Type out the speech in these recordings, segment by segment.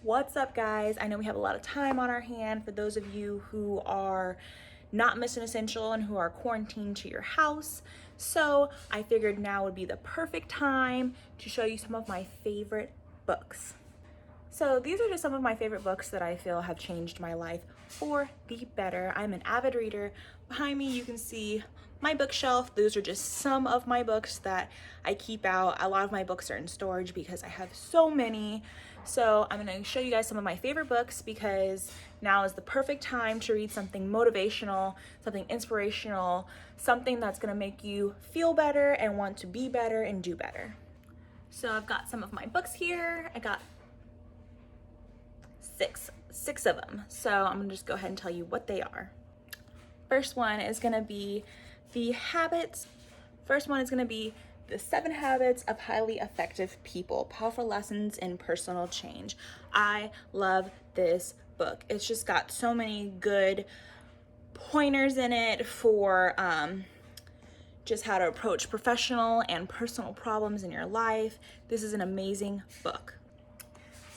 What's up, guys? I know we have a lot of time on our hand for those of you who are not Mission Essential and who are quarantined to your house. So I figured now would be the perfect time to show you some of my favorite books. So these are just some of my favorite books that I feel have changed my life for the better. I'm an avid reader. Behind me, you can see my bookshelf. Those are just some of my books that I keep out. A lot of my books are in storage because I have so many. So I'm gonna show you guys some of my favorite books because now is the perfect time to read something motivational, something inspirational, something that's gonna make you feel better and want to be better and do better. So I've got some of my books here. I got six of them. So I'm gonna just go ahead and tell you what they are. First one is gonna be the 7 Habits of Highly Effective People, Powerful Lessons in Personal Change. I love this book. It's just got so many good pointers in it for just how to approach professional and personal problems in your life. This is an amazing book.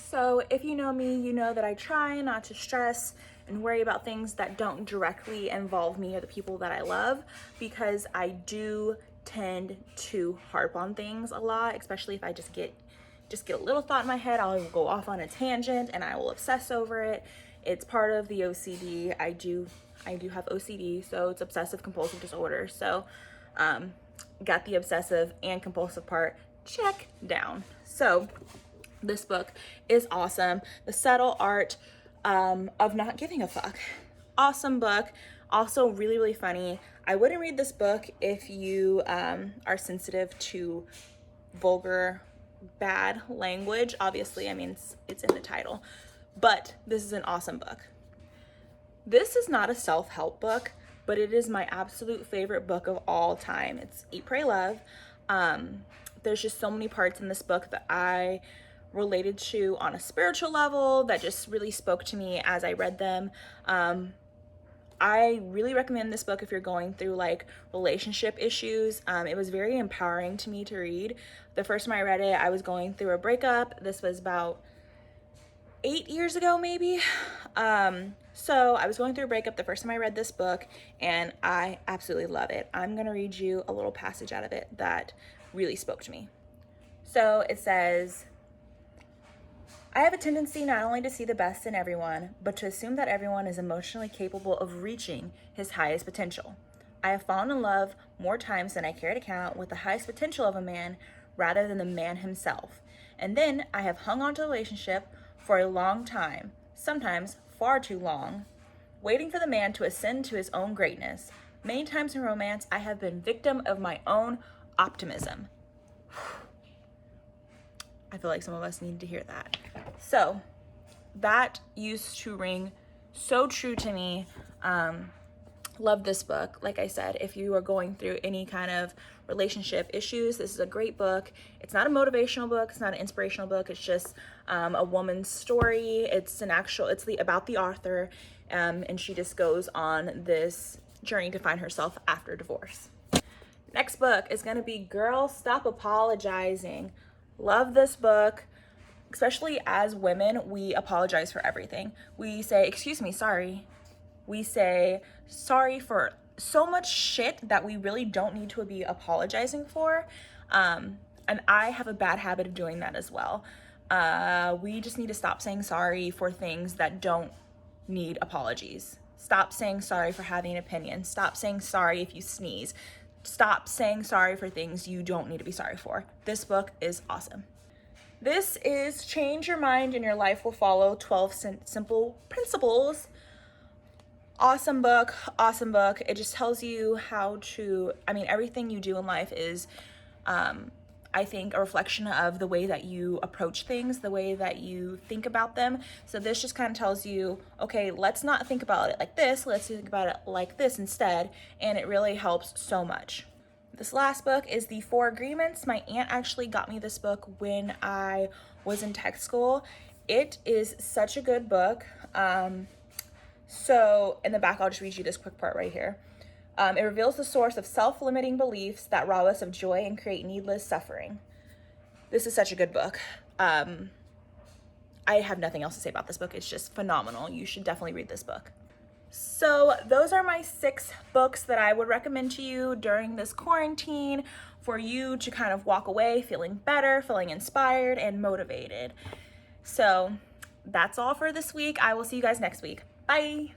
So if you know me, you know that I try not to stress and worry about things that don't directly involve me or the people that I love, because I do tend to harp on things a lot, especially if I just get a little thought in my head. I'll go off on a tangent and I will obsess over it. It's part of the OCD. I do have OCD, so it's obsessive compulsive disorder. So got the obsessive and compulsive part check down. So this book is awesome. The Subtle Art of Not Giving a Fuck. Awesome book. Also really, really funny. I wouldn't read this book if you are sensitive to vulgar, bad language. Obviously, I mean, it's in the title. But this is an awesome book. This is not a self-help book, but it is my absolute favorite book of all time. It's Eat, Pray, Love. There's just so many parts in this book that I related to on a spiritual level that just really spoke to me as I read them. I really recommend this book if you're going through like relationship issues. It was very empowering to me to read. The first time I read it, I was going through a breakup. This was about 8 years ago, maybe. So I was going through a breakup the first time I read this book, and I absolutely love it. I'm gonna read you a little passage out of it that really spoke to me. So it says, I have a tendency not only to see the best in everyone, but to assume that everyone is emotionally capable of reaching his highest potential. I have fallen in love more times than I care to count with the highest potential of a man rather than the man himself. And then I have hung on to a relationship for a long time, sometimes far too long, waiting for the man to ascend to his own greatness. Many times in romance, I have been victim of my own optimism. I feel like some of us need to hear that. So that used to ring so true to me. Love this book. Like I said, if you are going through any kind of relationship issues, this is a great book. It's not a motivational book. It's not an inspirational book. It's just a woman's story. It's about the author, and she just goes on this journey to find herself after divorce. Next book is going to be Girl, Stop Apologizing. Love this book. Especially as women, we apologize for everything. We say, excuse me, sorry. We say sorry for so much shit that we really don't need to be apologizing for. And I have a bad habit of doing that as well. We just need to stop saying sorry for things that don't need apologies. Stop saying sorry for having an opinion. Stop saying sorry if you sneeze. Stop saying sorry for things you don't need to be sorry for. This book is awesome. This is Change Your Mind and Your Life Will Follow, 12 Simple Principles. Awesome book, awesome book. It just tells you how to, everything you do in life is, I think, a reflection of the way that you approach things, the way that you think about them. So this just kind of tells you, okay, let's not think about it like this, let's think about it like this instead, and it really helps so much. This last book is The 4 Agreements. My aunt actually got me this book when I was in tech school. It is such a good book. So in the back, I'll just read you this quick part right here. It reveals the source of self-limiting beliefs that rob us of joy and create needless suffering. This is such a good book. I have nothing else to say about this book. It's just phenomenal. You should definitely read this book. So those are my 6 books that I would recommend to you during this quarantine for you to kind of walk away feeling better, feeling inspired and motivated. So that's all for this week. I will see you guys next week. Bye.